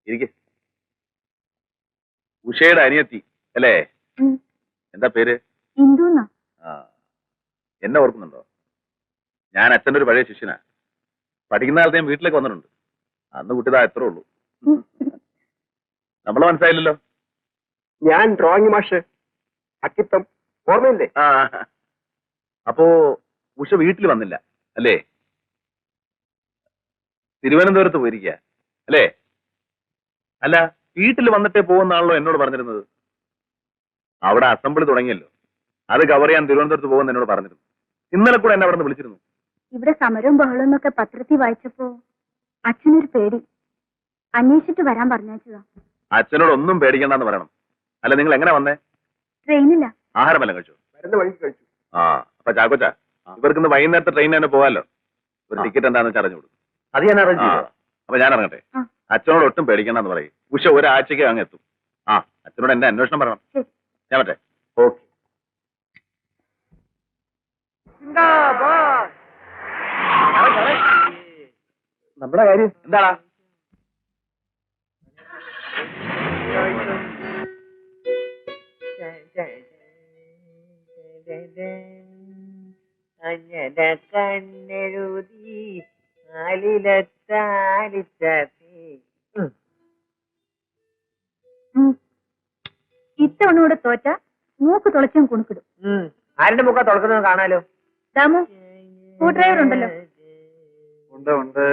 ഇരിക്കെ. ഉഷയുടെ അനിയത്തി അല്ലേ? എന്താ പേര്? ഇന്ദുന്നാ. ആ, എന്നെ ഓർക്കുന്നുണ്ടോ? ഞാൻ അച്ഛൻ്റെ ഒരു പഴയ ശിഷ്യനാ. പഠിക്കുന്ന കാലത്ത് ഞാൻ വീട്ടിലേക്ക് വന്നിട്ടുണ്ട്. അന്ന് കുട്ടിതാ എത്ര ഉള്ളൂ. നമ്മളെ മനസ്സിലായില്ലല്ലോ. ഞാൻ ഡ്രോയിങ് മാഷ് അക്കിത്തം, ഓർമ്മയില്ലേ? ആ, അപ്പോ ഉഷ വീട്ടിൽ വന്നില്ല അല്ലേ? തിരുവനന്തപുരത്ത് പോയിരിക്കുക അല്ലേ? അല്ല, വീട്ടിൽ വന്നിട്ടേ പോകുന്നാണല്ലോ എന്നോട് പറഞ്ഞിരുന്നത്. അവിടെ അസംബ്ലി തുടങ്ങിയല്ലോ, അത് കവർ ചെയ്യാൻ തിരുവനന്തപുരത്ത് പോകുമെന്ന് എന്നോട് പറഞ്ഞിരുന്നു. ഇന്നലെ കൂടെ എന്നെ അവിടെ നിന്ന് വിളിച്ചിരുന്നു. ഇവിടെ സമരവും ബഹളവും എന്നൊക്കെ പത്രത്തിൽ വായിച്ചപ്പോ അച്ഛനൊരു പേടി. അന്വേഷിച്ചിട്ട് വരാൻ പറഞ്ഞാച്ചതാ. അച്ഛനോട് ഒന്നും പേടിക്കണ്ടെന്ന് പറയണം. അല്ല, നിങ്ങൾ എങ്ങനെ വന്നേ? ട്രെയിനില്ല. ആഹാരമെല്ലാം കഴിച്ചു? വരുന്ന വഴിക്ക് കഴിച്ചു. ആ, അപ്പൊ ചാക്കോച്ച, ഇവർക്കിന്ന് വൈകുന്നേരത്തെ ട്രെയിൻ തന്നെ പോകാമല്ലോ. ഒരു ടിക്കറ്റ് എന്താണെന്ന് വെച്ചാൽ അറിഞ്ഞു കൊടുക്കും. അത് ഞാൻ അറേഞ്ച് ചെയ്യാം. അപ്പൊ ഞാൻ ഇറങ്ങട്ടെ. അച്ഛനോട് ഒട്ടും പേടിക്കണ്ടെന്ന് പറയും. ഉഷ ഒരാഴ്ചക്ക് അങ്ങ് എത്തും. ആ, അച്ഛനോട് എന്റെ അന്വേഷണം പറയണം. ഞാൻ പറ്റേ? ഓക്കെ. നമ്മുടെ കാര്യം എന്താടാ? കണ്ണെഴുതി ആലിലത്താലിച്ചി. ഇത്തവണൂടെ തോറ്റ മൂക്ക് തുളച്ചും കുണുക്കിടും. ആരുടെ മുഖ തുറക്കുന്നത് കാണാലോ. ദാമു, സ്കൂ ഡ്രൈവർ ഉണ്ടല്ലോ. ഉണ്ട്.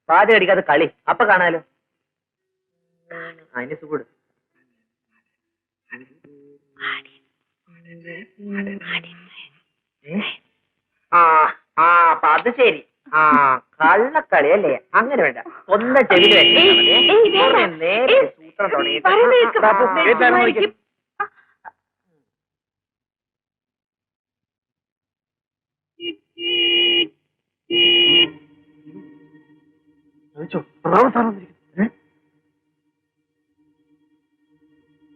പാതി അടിക്കാതെ കളി അപ്പൊ കാണാലോ. അതിന് സുഖം. അപ്പൊ അത് ശരി. കള്ളക്കളി അല്ലേ? അങ്ങനെ വേണ്ട, സ്വന്തം ചെവിയിൽ നേരെ സൂത്രം തുടങ്ങിയിട്ട്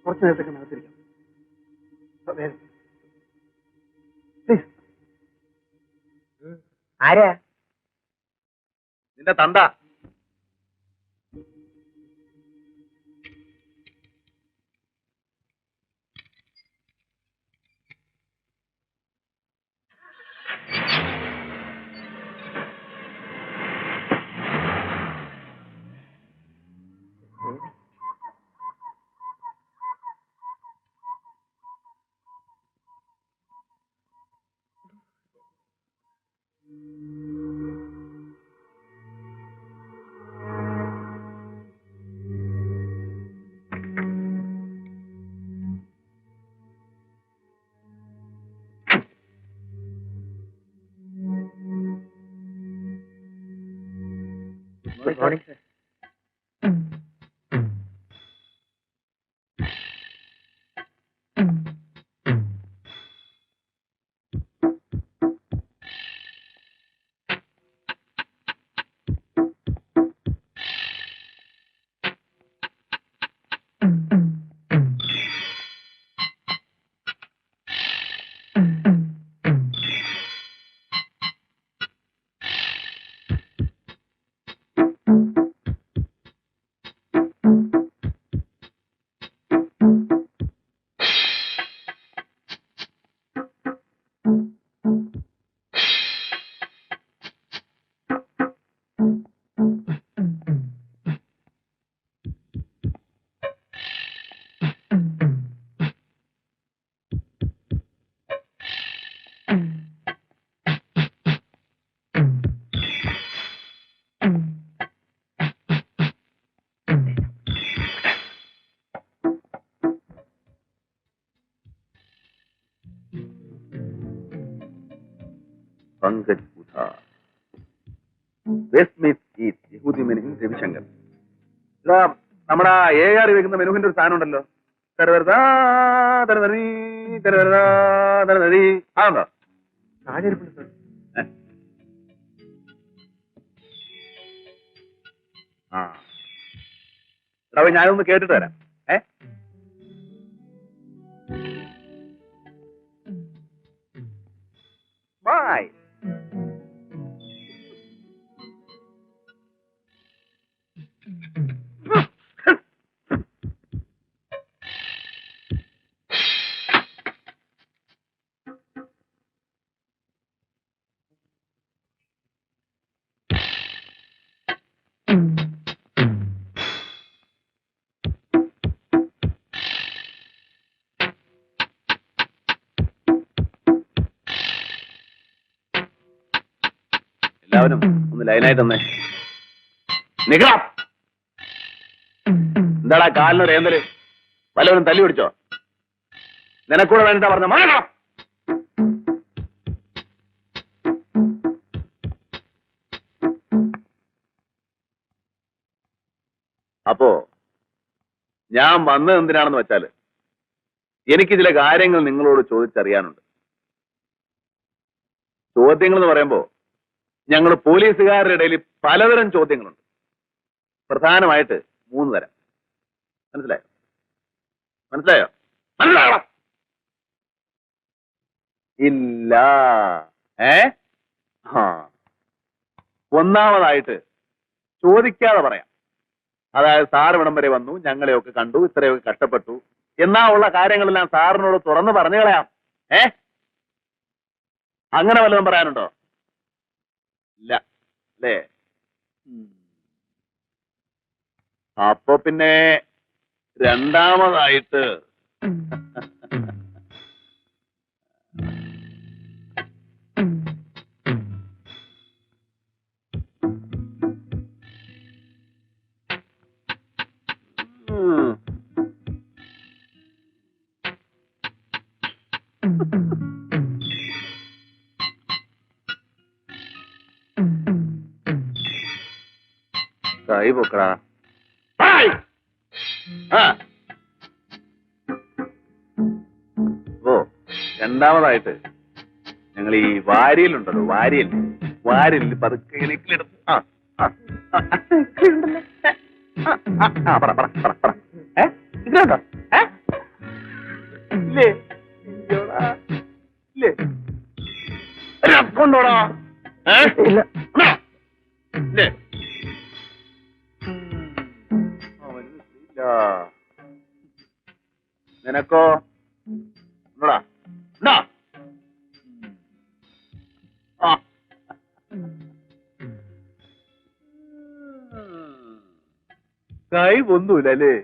കുറച്ച് നേരത്തേക്ക് നടത്തിരിക്കാം. ആരാ? നിന്റെ തന്ത. Morning sir. Pankaj Pootha, west meet east Yehudi Menuhin Ravishankar. ഇതാ നമ്മുടെ AR വെക്കുന്ന മെനുഹിന്റെ ഒരു സാധനം ഉണ്ടല്ലോ, തരവരതാ തരനരി തരവരതാ തരനരി, ആണോ? ആ, എടാ ഞാനൊന്ന് കേട്ടിട്ട് വരാം. ബൈ. എല്ലാവരും ഒന്ന് ലൈനായിട്ട് തന്നെ നിക്കണം. എന്താടാ കാലിനൊരു ഏന്തല്? വല്ലവരും തല്ലി പിടിച്ചോ? നിനക്കൂടെ വേണ്ടിട്ടാ പറഞ്ഞ മാറണം. അപ്പോ ഞാൻ വന്നത് എന്തിനാണെന്ന് വെച്ചാല് എനിക്ക് ചില കാര്യങ്ങൾ നിങ്ങളോട് ചോദിച്ചറിയാനുണ്ട്. ചോദ്യങ്ങൾ എന്ന് പറയുമ്പോ ഞങ്ങൾ പോലീസുകാരുടെ ഇടയിൽ പലതരം ചോദ്യങ്ങളുണ്ട്. പ്രധാനമായിട്ട് 3 തരം. മനസ്സിലായോ? മനസ്സിലായോ? മനസ്സിലായോ? ഇല്ല. ഒന്നാമതായിട്ട് ചോദിക്കാതെ പറയാം. അതായത് സാർ ഇവിടം വരെ വന്നു, ഞങ്ങളെയൊക്കെ കണ്ടു, ഇത്രയൊക്കെ കഷ്ടപ്പെട്ടു എന്നാ ഉള്ള കാര്യങ്ങളെല്ലാം സാറിനോട് തുറന്നു പറഞ്ഞു കളയാം. അങ്ങനെ വല്ലതും പറയാനുണ്ടോ? ഇല്ല അല്ലേ? അപ്പൊ പിന്നെ രണ്ടാമതായിട്ട് കൈ പൊക്കടാ. ഓ രണ്ടാമതായിട്ട് ഞങ്ങൾ ഈ വാരിയലുണ്ടല്ലോ, വാരിയലിൽ പതുക്കെ ഇണക്കിലെടുത്ത് പറ പറ പറ പറ. ഇതിലുണ്ടോ? ഇല്ലേ? ഇല്ലേ? കൊണ്ടോടാ. ഇല്ലേ? നിനക്കോ? കൈ ഒന്നുമില്ല അല്ലേ?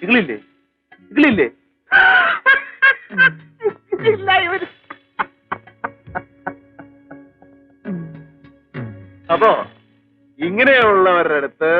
ഇകളില്ലേ? ഇകളില്ലേ? അപ്പോ ഇങ്ങനെയുള്ളവരുടെ അടുത്ത്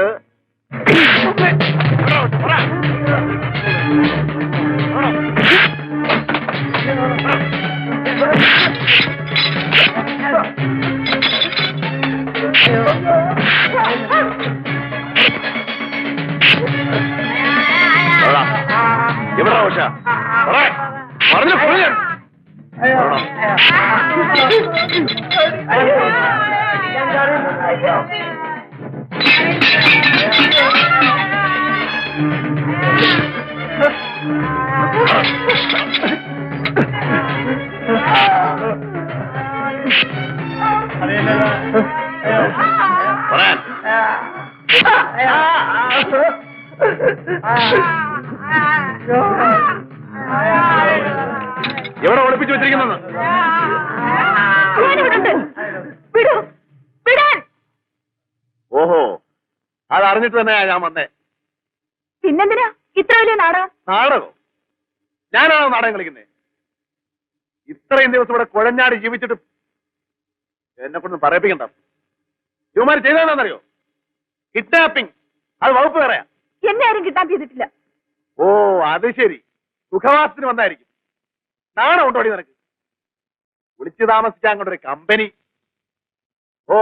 എവിടെ ഉഷ പറഞ്ഞു പോയി. പറയാൻ എവിടെ ഒളിപ്പിച്ചു വെച്ചിരിക്കുന്നത്? ഓഹോ, അതറിഞ്ഞിട്ട് തന്നെയാ ഞാൻ വന്നേ. പിന്നെന്തിനാ ഇത്ര വലിയ നാടകം? നാടകോ? ഞാനാണോ നാടകം കളിക്കുന്നേ? ഇത്രയും ദിവസം ഇവിടെ കുഴഞ്ഞാടി ജീവിച്ചിട്ട് എന്നെ കൊണ്ടൊന്നും പറയിപ്പിക്കണ്ട. ഇവന്മാര് ചെയ്തതെന്നറിയോ? കിഡ്നാപ്പിംഗ്. അത് വകുപ്പ് പറയാ. എന്നെ ആരും കിഡ്നാപ്പ് ചെയ്തിട്ടില്ല. ഓ അത് ശരി, സുഖവാസത്തിന് വന്നായിരിക്കും. നാണം ഉണ്ടോടി നിനക്ക്? വിളിച്ചു താമസിച്ചാൽ കൊണ്ടൊരു കമ്പനി. ഓ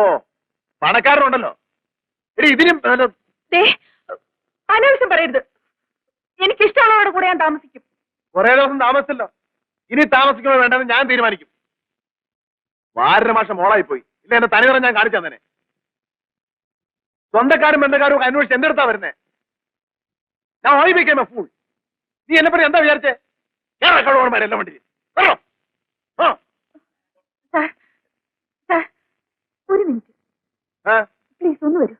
പണക്കാരനുണ്ടല്ലോ. എടി ഇതിനും അനാവശ്യം പറയരുത്. എനിക്കിഷ്ടമുള്ളവരുടെ കൂടെ ഞാൻ താമസിക്കും. കുറെ ദിവസം താമസിച്ചല്ലോ, ഇനി താമസിക്കണോ വേണ്ടെന്ന് ഞാൻ തീരുമാനിക്കും. വാരര മാസം മോളായി പോയി. ഇല്ല എന്റെ തനിനിറം ഞാൻ കാണിച്ചു തന്നെ. സ്വന്തക്കാരും ബന്ധക്കാരും ഒക്കെ അന്വേഷിച്ച് എന്റെ അടുത്താ വരുന്നേ. ഞാൻ ഓയിപ്പിക്കാൻ ഫൂൾ. നീ എന്നെ പറ്റി എന്താ വിചാരിച്ചേ? കഴിവന്മാരെല്ലാം വണ്ടി ഒരു മിനിറ്റ് പ്ലീസ് ഒന്ന് വരൂ.